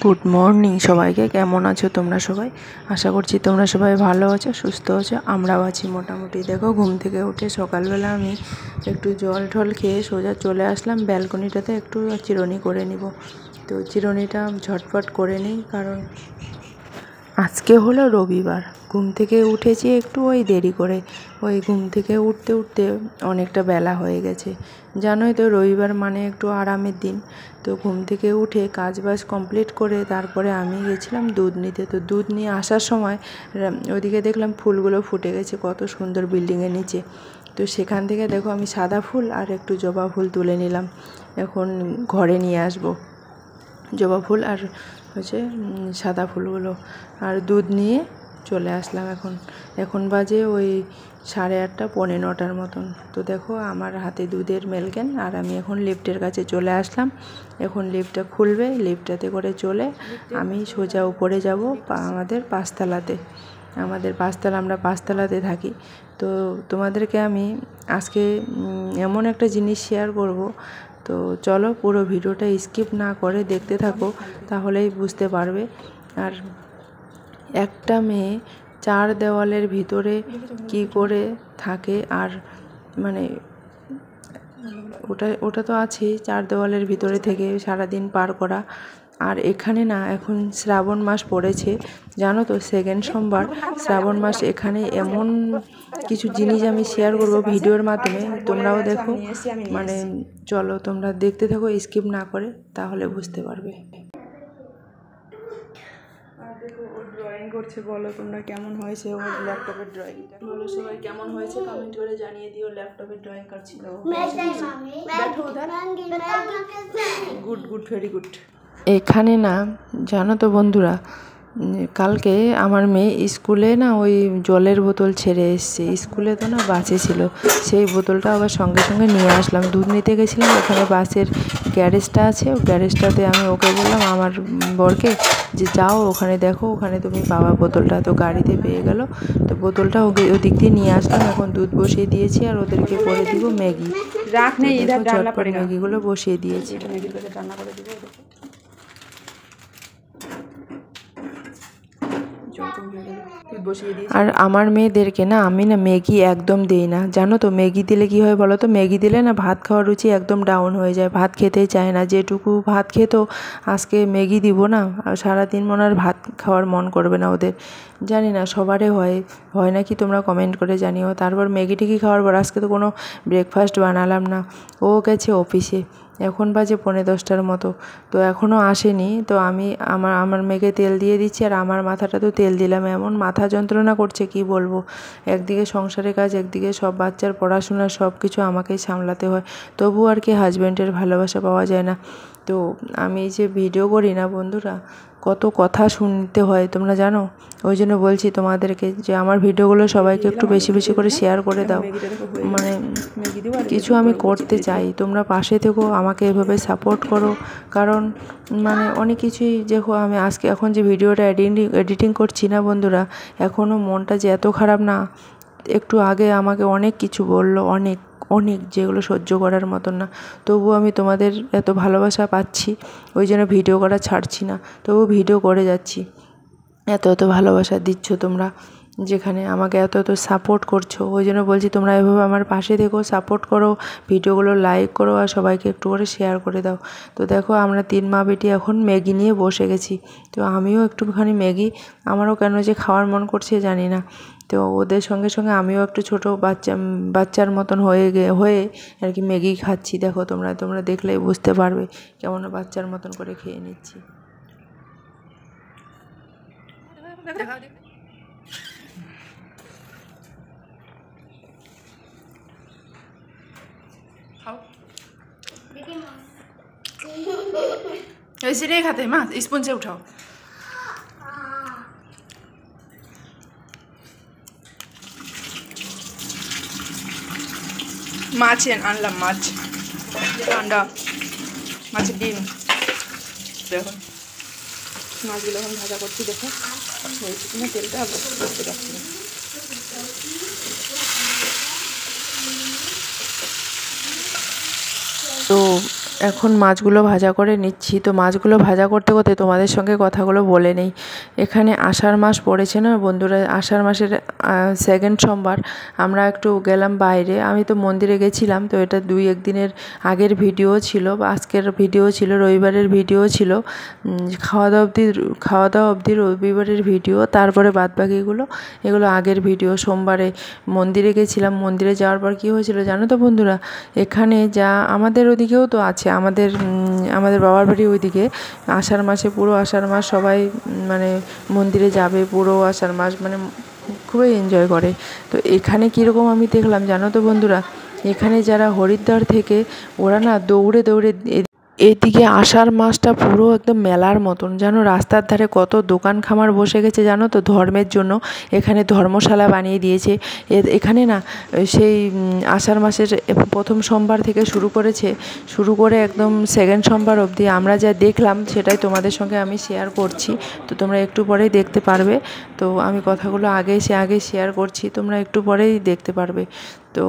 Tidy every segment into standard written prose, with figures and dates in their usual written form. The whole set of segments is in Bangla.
গুড মর্নিং সবাইকে। কেমন আছো তোমরা সবাই? আশা করছি তোমরা সবাই ভালো আছো, সুস্থ আছো। আমরাও আছি মোটামুটি। দেখো, ঘুম থেকে উঠে সকালবেলা আমি একটু জল ঠল খেয়ে সোজা চলে আসলাম ব্যালকনিটাতে, একটু চিরুনি করে নিব। তো চিরুনিটা ঝটপট করে নিই, কারণ আজকে হলো রবিবার। ঘুম থেকে উঠেছি একটু দেরি করে, ঘুম থেকে উঠতে উঠতে অনেকটা বেলা হয়ে গেছে। জানোই তো রবিবার মানে একটু আরামের দিন। তো ঘুম থেকে উঠে কাজবাজ কমপ্লিট করে তারপরে আমি গেছিলাম দুধ নিতে। তো দুধ নিয়ে আসার সময় ওদিকে দেখলাম ফুলগুলো ফুটে গেছে কত সুন্দর বিল্ডিংয়ের নিচে। তো সেখান থেকে দেখো আমি সাদা ফুল আর একটু জবা ফুল তুলে নিলাম, এখন ঘরে নিয়ে আসবো জবা ফুল আর সাদা ফুলগুলো। আর দুধ নিয়ে চলে আসলাম। এখন বাজে 8:30 পৌনে 9টার মতন। তো দেখো আমার হাতে দুধের মেলকেন, আর আমি এখন লিফটের কাছে চলে আসলাম। এখন লিফটটা খুলবে, লিফটটাতে করে চলে আমি সোজা উপরে যাব আমাদের পাঁচতলাতে। আমরা পাঁচতলাতে থাকি। তো তোমাদেরকে আমি আজকে এমন একটা জিনিস শেয়ার করব। তো চলো পুরো ভিডিওটা স্কিপ না করে দেখতে থাকো, তাহলেই বুঝতে পারবে। আর একটা মেয়ে 4 দেওয়ালের ভিতরে কি করে থাকে, আর মানে ওটা তো আছেই, 4 দেওয়ালের ভিতরে থেকে সারাদিন পার করা। আর এখানে না, এখন শ্রাবণ মাস পড়েছে, জানো তো, 2nd সোমবার শ্রাবণ মাস। এখানে এমন কিছু জিনিস আমি শেয়ার করব ভিডিওর মাধ্যমে, তোমরাও দেখো। মানে চলো তোমরা দেখতে থাকো স্কিপ না করে, তাহলে বুঝতে পারবে। আর দেখো ও ড্রয়িং করছে। বলো তোমরা কেমন হয়েছে ওর ল্যাপটপের ড্রয়িংটা? বলো সবাই কেমন হয়েছে, কমেন্ট করে জানিয়ে দিও। ল্যাপটপের ড্রয়িং করছিল। Good good, very good. এখানে না, জানো তো বন্ধুরা, কালকে আমার মেয়ে স্কুলে না জলের বোতল ছেড়ে এসছে। স্কুলে তো না বাসে ছিল, সেই বোতলটা আবার সঙ্গে সঙ্গে নিয়ে আসলাম। দুধ নিতে গেছিলাম, ওখানে বাসের গ্যারেজটা আছে, গ্যারেজটাতে আমি ওকে বললাম, আমার বরকে, যে যাও ওখানে দেখো, ওখানে তুমি পাওয়া বোতলটা। তো গাড়িতে পেয়ে গেল, তো বোতলটা ওদিক দিয়ে নিয়ে আসলাম। এখন দুধ বসিয়ে দিয়েছি, আর ওদেরকে করে দিব ম্যাগি। ঝটপট ম্যাগিগুলো বসিয়ে দিয়েছি। রান্না করে দিব। আর আমার মেয়েদেরকে না আমি ম্যাগি একদম দিই না, জানো তো। ম্যাগি দিলে কি হয় বলো তো? ম্যাগি দিলে না ভাত খাওয়ার রুচি একদম ডাউন হয়ে যায়, ভাত খেতেই চায় না। যেটুকু ভাত খেত, আজকে ম্যাগি দিব না, সারাদিন মনে আর ভাত খাওয়ার মন করবে না ওদের। জানি না সবারই হয় নাকি, তোমরা কমেন্ট করে জানিও। তারপর ম্যাগি টেগি খাওয়ার পর আজকে তো কোনো ব্রেকফাস্ট বানালাম না। ও গেছে অফিসে, এখন বাজে 9:45 মতো। তো এখনও আসেনি। তো আমি আমার মেয়েকে তেল দিয়ে দিচ্ছি, আর আমার মাথাটা তো তেল দিলাম। এমন মাথা যন্ত্রণা করছে কি বলবো। একদিকে সংসারের কাজ, একদিকে সব বাচ্চার পড়াশোনা, সব কিছু আমাকেই সামলাতে হয়। তবু আর কি হাজব্যান্ডের ভালোবাসা পাওয়া যায় না। তো আমি যে ভিডিও করি না বন্ধুরা, কত কথা শুনতে হয় তোমরা জানো। ওই জন্য বলছি তোমাদেরকে যে আমার ভিডিওগুলো সবাইকে একটু বেশি বেশি করে শেয়ার করে দাও। মানে কিছু আমি করতে চাই, তোমরা পাশে থেকো, আমাকে এভাবে সাপোর্ট করো। কারণ মানে অনেক কিছুই দেখো, আমি এখন যে ভিডিওটা এডিটিং করছি না বন্ধুরা, এখনও মনটা যে এত খারাপ না। একটু আগে আমাকে অনেক কিছু বললো, অনেক অনেক, যেগুলো সহ্য করার মতন না। তবুও আমি তোমাদের এত ভালোবাসা পাচ্ছি, ওই জন্য ভিডিও করা ছাড়ছি না, তবু ভিডিও করে যাচ্ছি। এত ভালোবাসা দিচ্ছ তোমরা, যেখানে আমাকে এত সাপোর্ট করছো, ওই জন্য বলছি তোমরা এভাবে আমার পাশে থেকো, সাপোর্ট করো, ভিডিওগুলো লাইক করো, আর সবাইকে একটু করে শেয়ার করে দাও। তো দেখো আমরা 3 মা বেটি এখন ম্যাগি নিয়ে বসে গেছি। তো আমিও একটুখানি ম্যাগি, আমারও কেন যে খাওয়ার মন করছে জানি না। তো ওদের সঙ্গে সঙ্গে আমিও একটু ছোটো বাচ্চার মতন হয়ে আর কি ম্যাগি খাচ্ছি। দেখো তোমরা দেখলেই বুঝতে পারবে কেমন বাচ্চার মতন করে খেয়ে নিচ্ছি। ऐसे नहीं खाते माँ, स्पून से उठाओ। মাছ আনলাম, মাছ ঠান্ডা, মাছের ডিম। দেখো মাছগুলো এখন ভাজা করছি, দেখো হয়েছে কিনা তেলটা বুঝতে পারছি না। তো এখন মাছগুলো ভাজা করে নিচ্ছি। তো মাছগুলো ভাজা করতে করতে তোমাদের সঙ্গে কথাগুলো বলে নেই। এখানে আষাঢ় মাস পড়েছে না বন্ধুরা, আষাঢ় মাসের সেকেন্ড সোমবার আমরা একটু গেলাম বাইরে। আমি তো মন্দিরে গেছিলাম, তো এটা 2-1 দিনের আগের ভিডিও ছিল বা আজকের ভিডিও ছিল, রবিবারের ভিডিও ছিল। খাওয়া দাওয়া অবধি রবিবারের ভিডিও, তারপরে বাদবাকিগুলো এগুলো আগের ভিডিও। সোমবারে মন্দিরে গেছিলাম, মন্দিরে যাওয়ার পর কী হয়েছিল জানো তো বন্ধুরা, এখানে যা আমাদের ওদিকেও তো আছে, আমাদের বাবার বাড়ি ওইদিকে আষাঢ় মাসে, পুরো আষাঢ় মাস সবাই মানে মন্দিরে যাবে, পুরো আষাঢ় মাস মানে খুবই এনজয় করে। তো এখানে কীরকম আমি দেখলাম জানো তো বন্ধুরা, এখানে যারা হরিদ্বার থেকে ওরা না দৌড়ে দৌড়ে এদিকে আষাঢ় মাসটা পুরো একদম মেলার মতন, জানো রাস্তার ধারে কত দোকান খামার বসে গেছে জানো তো, ধর্মের জন্য এখানে ধর্মশালা বানিয়ে দিয়েছে। এখানে না সেই আষাঢ় মাসের প্রথম সোমবার থেকে শুরু করে একদম সেকেন্ড সোমবার অবধি আমরা যা দেখলাম সেটাই তোমাদের সঙ্গে আমি শেয়ার করছি। তো তোমরা একটু পরেই দেখতে পারবে। তো আমি কথাগুলো আগে শেয়ার করছি, তোমরা একটু পরেই দেখতে পারবে। তো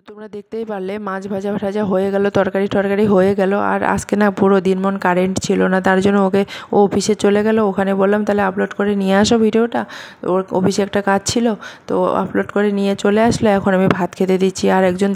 তোমরা দেখতেই পারলে মাছ ভাজা হয়ে গেল, তরকারি হয়ে গেল। আর আজকে না পুরো দিনমন কারেন্ট ছিল না, তার জন্য ও অফিসে চলে গেল। ওখানে বললাম তাহলে আপলোড করে নিয়ে আসো ভিডিওটা, ওর অফিসে একটা কাজ ছিল, তো আপলোড করে নিয়ে চলে আসলো। এখন আমি ভাত খেতে দিচ্ছি, আর একজন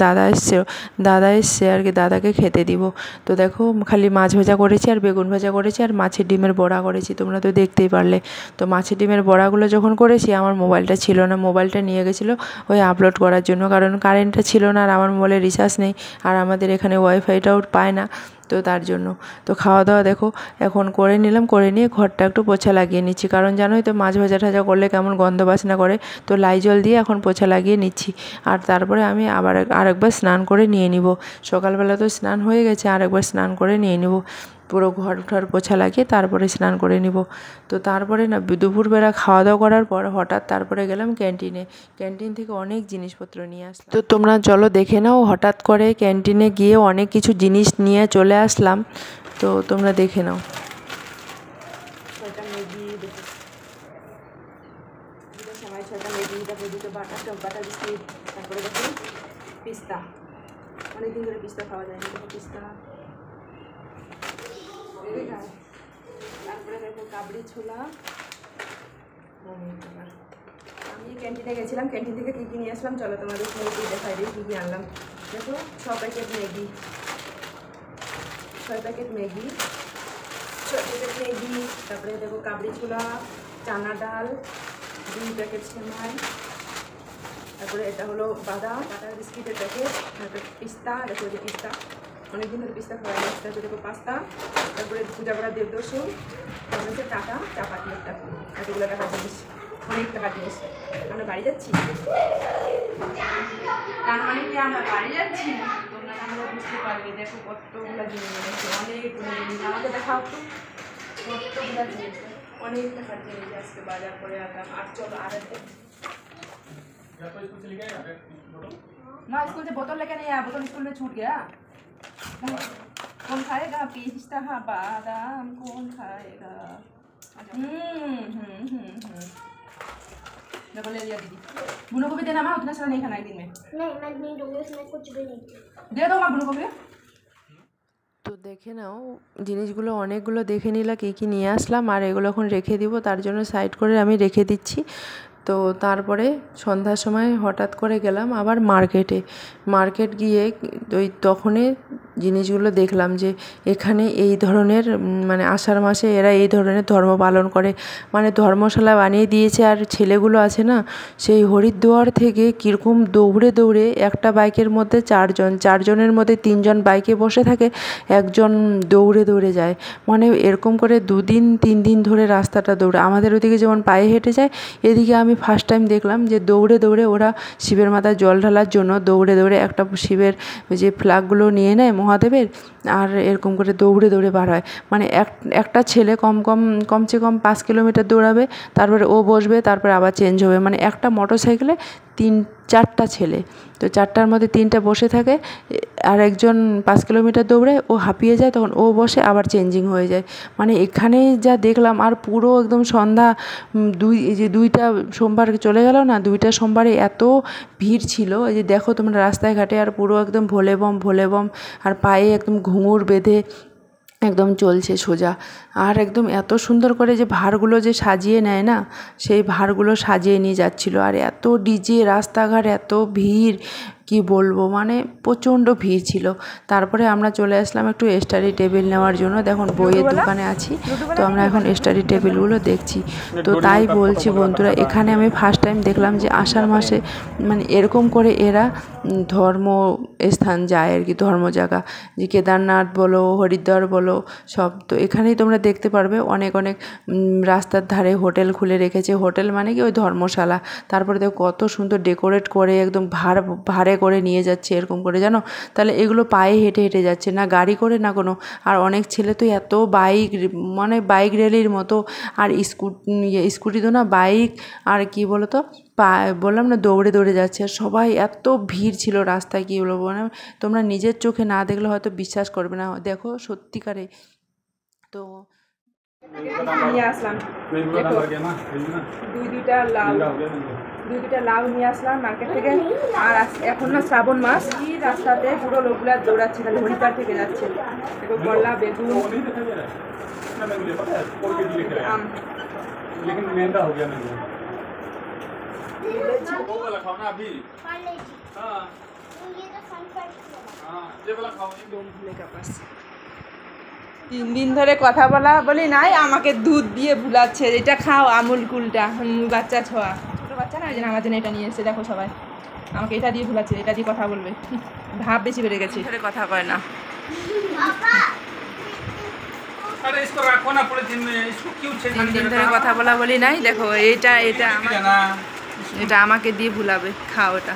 দাদা এসছে আর কি, দাদাকে খেতে দিব। তো দেখো খালি মাছ ভাজা করেছি আর বেগুন ভাজা করেছি আর মাছের ডিমের বড়া করেছি, তোমরা তো দেখতেই পারলে। তো মাছের ডিমের বড়াগুলো যখন করেছি আমার মোবাইলটা ছিল না, মোবাইলটা নিয়ে গেছিলো ওই আপলোড করার জন্য, কারণ কারেন্টটা ছিল না আর আমার মোবাইলে রিচার্জ নেই, আর আমাদের এখানে ওয়াইফাইটাও পায় না, তো তার জন্য। তো খাওয়া দাওয়া দেখো এখন করে নিলাম, করে নিয়ে ঘরটা একটু পোছা লাগিয়ে নিচ্ছি, কারণ জানোই তো মাছ ভাজা করলে কেমন গন্ধ বাসনা করে। তো লাইজল দিয়ে এখন পোছা লাগিয়ে নিচ্ছি। আর তারপরে আমি আরেকবার স্নান করে নিয়ে নিব। সকালবেলা তো স্নান হয়ে গেছে, আরেকবার স্নান করে নিয়ে নিব, পুরো ঘর পোছা লাগিয়ে তারপরে স্নান করে নিব। তো তারপরে না দুপুরবেলা খাওয়া দাওয়া করার পর হঠাৎ তারপরে গেলাম ক্যান্টিন থেকে অনেক জিনিসপত্র নিয়ে আসলাম। তো তোমরা চলো দেখে নাও, হঠাৎ করে ক্যান্টিনে গিয়ে অনেক কিছু জিনিস নিয়ে চলে আসলাম, তো তোমরা দেখে নাও। তারপরে দেখো পিস্তা, অনেকদিন ধরে পিস্তা খাওয়া যায়নি, দেখো পিস্তা। তারপরে দেখো কাবলি ছোলা। আমি ক্যান্টিনে গেছিলাম, ক্যান্টিন থেকে কী নিয়ে আসলাম চলো তোমাদের সঙ্গে দেখাই দিই কী আনলাম। দেখো 6 প্যাকেট ম্যাগি, 6 প্যাকেট ম্যাগি। তারপরে দেখো কাবলি ছোলা, চানা ডাল, 2 প্যাকেট সেমাই। তারপরে এটা হলো বাদাম বাটার বিস্কিটের প্যাকেট, তারপরে পিস্তা, দেখো যে পিস্তা অনেকদিন ধরে পিস্তা খাওয়া যায়। তারপরে দেখো পাস্তা, তারপরে পূজা করা দেবদর্শন, তারপরে হচ্ছে টাকা চাপাতি একটা, এতগুলো টাকা জিনিস, অনেক টাকা জিনিস। আমরা বাড়ি যাচ্ছি, তার মানে কি আমরা বাড়ি যাচ্ছি, তোমরা আমরা বুঝতে পারবে। দেখো কতগুলো জিনিস এনেছে, অনেকগুলো জিনিস, আমাকে দেখাও তো কতগুলো জিনিস, অনেক টাকার জিনিস আজকে বাজার করে আনলাম। আর চলো আর ना स्कूल से बोतल लेके नहीं आया, बोतल स्कूल में छूट गया। कौन खाएगा पिस्ता बादाम, कौन खाएगा? देखो ले लिया दीदी। बुनो को भी देना माँ, उतना सारा नहीं खाना एक दिन में। नहीं मैं नहीं दूंगी, उसमें कुछ भी नहीं। दे दो माँ बुनो को भी। তো দেখে নাও জিনিসগুলো অনেকগুলো দেখে নিলা কী কী নিয়ে আসলাম, আর এগুলো এখন রেখে দিব, তার জন্য সাইড করে আমি রেখে দিচ্ছি। তো তারপরে সন্ধ্যার সময় হঠাৎ করে গেলাম আবার মার্কেট গিয়ে ওই তখনই জিনিসগুলো দেখলাম যে এখানে এই ধরনের মানে আষাঢ় মাসে এরা এই ধরনের ধর্ম পালন করে, মানে ধর্মশালা বানিয়ে দিয়েছে। আর ছেলেগুলো আছে না সেই হরিদ্বার থেকে কীরকম দৌড়ে দৌড়ে একটা বাইকের মধ্যে চারজনের মধ্যে 3 জন বাইকে বসে থাকে, একজন দৌড়ে দৌড়ে যায়, মানে এরকম করে 2 দিন 3 দিন ধরে রাস্তাটা দৌড়ে। আমাদের ওদিকে যেমন পায়ে হেঁটে যায়, এদিকে আমি ফার্স্ট টাইম দেখলাম যে দৌড়ে দৌড়ে ওরা শিবের মাথায় জল ঢালার জন্য দৌড়ে দৌড়ে একটা শিবের যে ফ্ল্যাগগুলো নিয়ে নেয় মহাদেবের, আর এরকম করে দৌড়ে দৌড়ে বার হয়। মানে একটা ছেলে কমসে কম 5 কিলোমিটার দৌড়াবে, তারপরে ও বসবে, তারপরে আবার চেঞ্জ হবে। মানে একটা মোটর সাইকেলে চারটা ছেলে, তো চারটার মধ্যে তিনটা বসে থাকে, আর একজন 5 কিলোমিটার দৌড়ে, ও হাঁপিয়ে যায়, তখন ও বসে আবার চেঞ্জিং হয়ে যায়। মানে এখানে যা দেখলাম, আর পুরো একদম সন্ধ্যা এই যে 2টা সোমবার চলে গেল না, 2টা সোমবারে এত ভিড় ছিল। এই যে দেখো তোমরা রাস্তায় ঘাটে, আর পুরো একদম ভোলে বম, আর পায়ে একদম ঘুঙুর বেঁধে একদম চলছে সোজা। আর একদম এত সুন্দর করে যে ভাঁড়গুলো যে সাজিয়ে নেয় না, সেই ভাঁড়গুলো সাজিয়ে নিয়ে যাচ্ছিলো। আর এত ডিজে, রাস্তাঘাট এত ভিড়, কি বলবো, মানে প্রচণ্ড ভিড় ছিল। তারপরে আমরা চলে আসলাম একটু স্টাডি টেবিল নেওয়ার জন্য। দেখুন বইয়ের দোকানে আছি, তো আমরা এখন স্টাডি টেবিলগুলো দেখছি। তো তাই বলছি বন্ধুরা, এখানে আমি ফার্স্ট টাইম দেখলাম যে আষাঢ় মাসে মানে এরকম করে এরা ধর্ম স্থান যায় আর কি, ধর্ম জায়গা, যে কেদারনাথ বলো, হরিদ্বার বলো, সব। তো এখানেই তোমরা দেখতে পারবে অনেক রাস্তার ধারে হোটেল খুলে রেখেছে। হোটেল মানে কি, ওই ধর্মশালা। তারপরে দেখো কত সুন্দর ডেকোরেট করে একদম ভাড়ে করে নিয়ে যাচ্ছে এরকম করে, জানো। তাহলে এগুলো পায়ে হেঁটে হেঁটে যাচ্ছে, না গাড়ি করে না কোনো। আর অনেক ছেলে তো এত বাইক, মানে বাইক র্যালির মতো, আর স্কুটি তো না, বাইক, আর কি বলো তো, বললাম না, দৌড়ে যাচ্ছে। আর সবাই এত ভিড় ছিল রাস্তায়, কী বলবো, মানে তোমরা নিজের চোখে না দেখলে হয়তো বিশ্বাস করবে না। দেখো সত্যিকারে। তো নিয়ে আসলাম দুইটা লাউ নিয়ে আসলাম মার্কেট থেকে। আর এখন না শ্রাবণ মাস, রাস্তাতে পুরো লোকগুলা দৌড়াচ্ছে, তাহলে হরিপার থেকে যাচ্ছে। দেখো করলা, বেগুন, আম। তিন দিন ধরে কথা বলি নাই, আমাকে দুধ দিয়ে ভুলাচ্ছে, এটা খাও আমুল কুলটা, বাচ্চা ছোঁয়া, ছোটো বাচ্চা না, ওই জন্য আমার জন্য এটা নিয়ে এসে। দেখো সবাই আমাকে এটা দিয়ে ভুলাচ্ছে, এটা দিয়ে কথা বলবে, ভাব বেশি বেড়ে গেছে, ধরে কথা কয় না। তিন দিন ধরে কথা বলি নাই। দেখো এটা আমাকে দিয়ে ভুলাবে, খাও এটা।